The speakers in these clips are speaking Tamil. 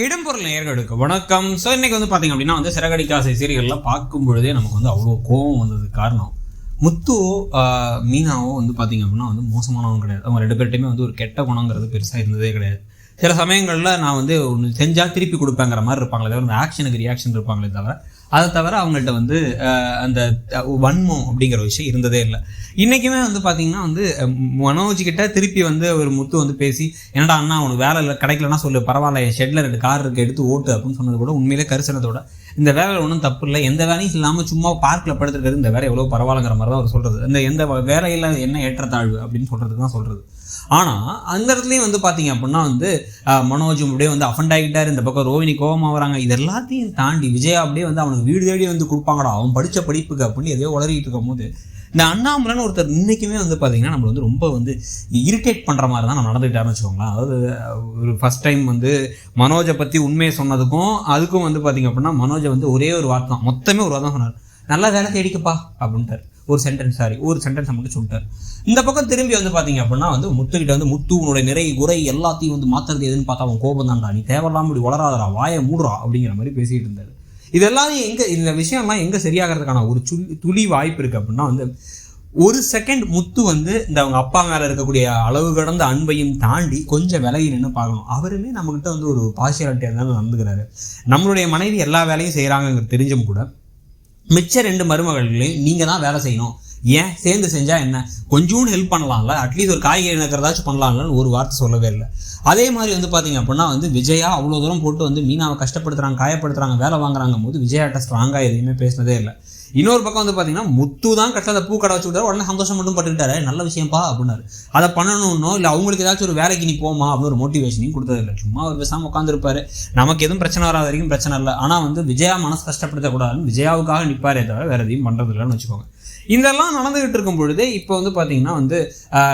இடம்பொருள் நேயர்களுக்கு வணக்கம். ஸோ இன்னைக்கு பார்த்தீங்க அப்படின்னா சிறகடிக்காசை சீரியல்லாம் பார்க்கும் பொழுதே நமக்கு அவ்வளோ கோபம் வந்தது. காரணம் முத்துவோ மீனாவோ பார்த்தீங்க அப்படின்னா மோசமானவங்க கிடையாது. அவங்க ரெண்டு பேர்ட்டையுமே ஒரு கெட்ட குணங்கிறது பெருசாக இருந்ததே கிடையாது. சில சமயங்களில் நான் ஒன்று செஞ்சால் திருப்பி கொடுப்பேங்கிற மாதிரி இருப்பாங்களே தவிர அந்த ஆக்ஷனுக்கு ரியாக்ஷன் இருப்பாங்களே தவிர அதை தவிர அவங்கள்ட்ட அந்த வன்மம் அப்படிங்கிற விஷயம் இருந்ததே இல்லை. இன்றைக்குமே பார்த்தீங்கன்னா மனோஜ்கிட்ட திருப்பி ஒரு முத்து பேசி என்னடா அண்ணா உனக்கு வேலை இல்லை கிடைக்கலன்னா சொல்லு, பரவாயில்ல என் ஷெட்டில் 2 கார் இருக்குது எடுத்து ஓட்டு அப்படின்னு சொன்னது கூட உண்மையிலே கரிசனத்தோட இந்த வேலையில் ஒன்றும் தப்பு இல்லை, எந்த வேலையும் இல்லாமல் சும்மா பார்க்கில் படுத்துருக்கிறது இந்த வேலை எவ்வளோ பரவாயில்லங்கிற மாதிரி தான் அவர் சொல்கிறது. எந்த வேலையில் என்ன ஏற்றத்தாழ்வு அப்படின்னு சொல்கிறது தான் சொல்கிறது. ஆனால் அந்த இடத்துலையும் பார்த்தீங்க அப்படின்னா மனோஜ் அப்படியே அஃபண்ட் ஆகிட்டார். இந்த பக்கம் ரோஹிணி கோபமாக வராங்க. இது எல்லாத்தையும் தாண்டி விஜயா அப்படியே அவனுக்கு வீடு தேடி கொடுப்பாங்கடா அவன் படித்த படிப்புக்கு அப்படின்னு எதையோ உளறிட்டு இருக்கும் போது இந்த அண்ணாமலைன்னு ஒருத்தர் இன்றைக்குமே பார்த்தீங்கன்னா நம்மளை ரொம்ப இரிட்டேட் பண்ணுற மாதிரி தான் நம்ம நடந்துக்கிட்டாருன்னு வச்சுக்கோங்களேன். அதாவது ஒரு ஃபஸ்ட் டைம் மனோஜை பற்றி உண்மையை சொன்னதுக்கும் அதுக்கும் பார்த்தீங்க அப்படின்னா மனோஜை ஒரே ஒரு வார்த்தை தான், மொத்தமே ஒரு வார்த்தை சொன்னார், நல்லா வேலை தேடிக்கப்பா அப்படின்ட்டார். ஒரு சென்டென்ஸ் மட்டும் சொல்லிட்டார். இந்த பக்கம் திரும்பி பார்த்தீங்க அப்படின்னா முத்துக்கிட்ட முத்து உன்னுடைய நிறை குறை எல்லாத்தையும் மாற்றுறது எதுன்னு பார்த்தா அவன் கோபம் தான்டா, நீ தேவையில்லாமல் இப்படி வளராதரா, வாயை மூடுறா அப்படிங்கிற மாதிரி பேசிகிட்டு இருந்தார். இதெல்லாம் இந்த விஷயம்லாம் எங்கே சரியாகிறதுக்கான ஒரு துளி வாய்ப்பு இருக்குது அப்படின்னா ஒரு செகண்ட் முத்து இந்த அவங்க அப்பா மேலே இருக்கக்கூடிய அளவு கடந்த அன்பையும் தாண்டி கொஞ்சம் விலகி நின்று பார்க்கணும். அவருமே நம்மக்கிட்ட ஒரு பார்ஷியாலிட்டியாக தான் நடந்துக்கிறாரு. நம்மளுடைய மனைவி எல்லா வேலையும் செய்கிறாங்கிறது தெரிஞ்சும் கூட மிச்ச 2 மருமகள்களையும் நீங்கள் தான் வேலை செய்யணும், ஏன் சேர்ந்து செஞ்சால் என்ன, கொஞ்சோண்டு ஹெல்ப் பண்ணலாம்ல, அட்லீஸ்ட் ஒரு காய்கறி நக்கிறதாச்சும் பண்ணலாம்லன்னு ஒரு வார்த்தை சொல்லவே இல்லை. அதே மாதிரி பார்த்தீங்க அப்படின்னா விஜயா அவ்வளோ தூரம் போட்டு மீனாவை கஷ்டப்படுத்துகிறாங்க, காயப்படுத்துகிறாங்க, வேலை வாங்குறாங்க போது விஜயாட்ட ஸ்ட்ராங்காக எதுவுமே பேசினதே இல்லை. இன்னொரு பக்கம் பார்த்தீங்கன்னா முத்து தான் கஷ்டத்தை பூ கடை வச்சு விட்டாரு, உடனே சந்தோஷம் மட்டும் பட்டுக்கிட்டாரு, நல்ல விஷயம்ப்பா அப்படின்னாரு. அதை பண்ணணும்னோ இல்லை அவங்களுக்கு ஏதாச்சும் ஒரு வேலைக்கு நீ போமா அப்படின்னு ஒரு மோட்டிவேஷனையும் கொடுத்ததில்லை. சும்மா அவர் பேசாமல் உட்காந்துருப்பாரு, நமக்கு எதுவும் பிரச்சனை வராத வரைக்கும் பிரச்சனை இல்லை. ஆனால் விஜயா மனசு கஷ்டப்படுத்தக்கூடாதுன்னு விஜயாவுக்காக நிற்பாரே தவிர வேறு எதையும் பண்ணுறது இல்லைன்னு வச்சுக்கோங்க. இதெல்லாம் நடந்துகிட்டு இருக்கும் பொழுது இப்போ பார்த்தீங்கன்னா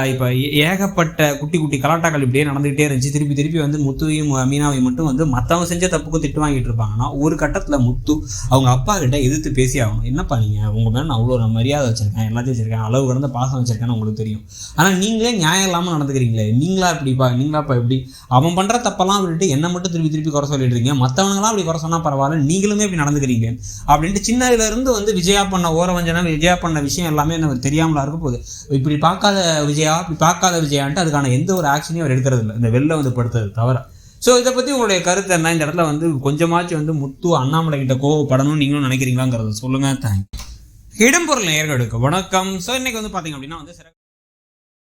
இப்போ ஏகப்பட்ட குட்டி குட்டி கலாட்டாக்கள் இப்படியே நடந்துகிட்டே இருந்துச்சு. திருப்பி முத்துவையும் மீனாவையும் மட்டும் மற்றவங்க செஞ்ச தப்புக்கும் திட்டு வாங்கிட்டு இருப்பாங்கன்னா ஒரு கட்டத்தில் முத்து அவங்க அப்பா கிட்ட எதிர்த்து பேசி ஆகணும். என்னப்பா நீங்கள் உங்கள் மேலே நான் அவ்வளோ மரியாதை வச்சுருக்கேன், எல்லாத்தையும் வச்சுருக்கேன், அளவு கடந்த பாசம் வச்சுருக்கேன்னு உங்களுக்கு தெரியும், ஆனால் நீங்களே நியாயம் இல்லாமல் நடந்துக்கிறீங்களே, நீங்களாப்பா எப்படி அவன் பண்ணுற தப்பெல்லாம் விட்டுட்டு என்னை மட்டும் திருப்பி குறை சொல்லிட்டு இருக்கீங்க, மற்றவங்களாம் அப்படி குறை சொன்னால் பரவாயில்ல, நீங்களுமே இப்படி நடந்துக்கிறீங்க அப்படின்ட்டு சின்னதுலேருந்து விஜயா பண்ண ஓரவஞ்சனா விஜயா பண்ண விஷயம் எல்லாமே எனக்கு தெரியாமலா இருக்க போகுது. இப்படி பார்க்காத விஜயான்ட்டு அதுக்கான எந்த ஒரு ஆக்ஷனையும் அவர் எடுக்கிறது இல்லை, இந்த வெளில படுத்தது தவிர. ஸோ இதை பற்றி உங்களுடைய கருத்து என்ன? இந்த இடத்துல கொஞ்சமாச்சும் முத்து அண்ணாமலை கிட்ட கோவப்படணும்னு நீங்களும் நினைக்கிறீங்களாங்கிறத சொல்லுங்க. தேங்க்யூ. இடம்பொருள் நேயர்களுக்கு வணக்கம். ஸோ இன்னைக்கு பார்த்தீங்க அப்படின்னா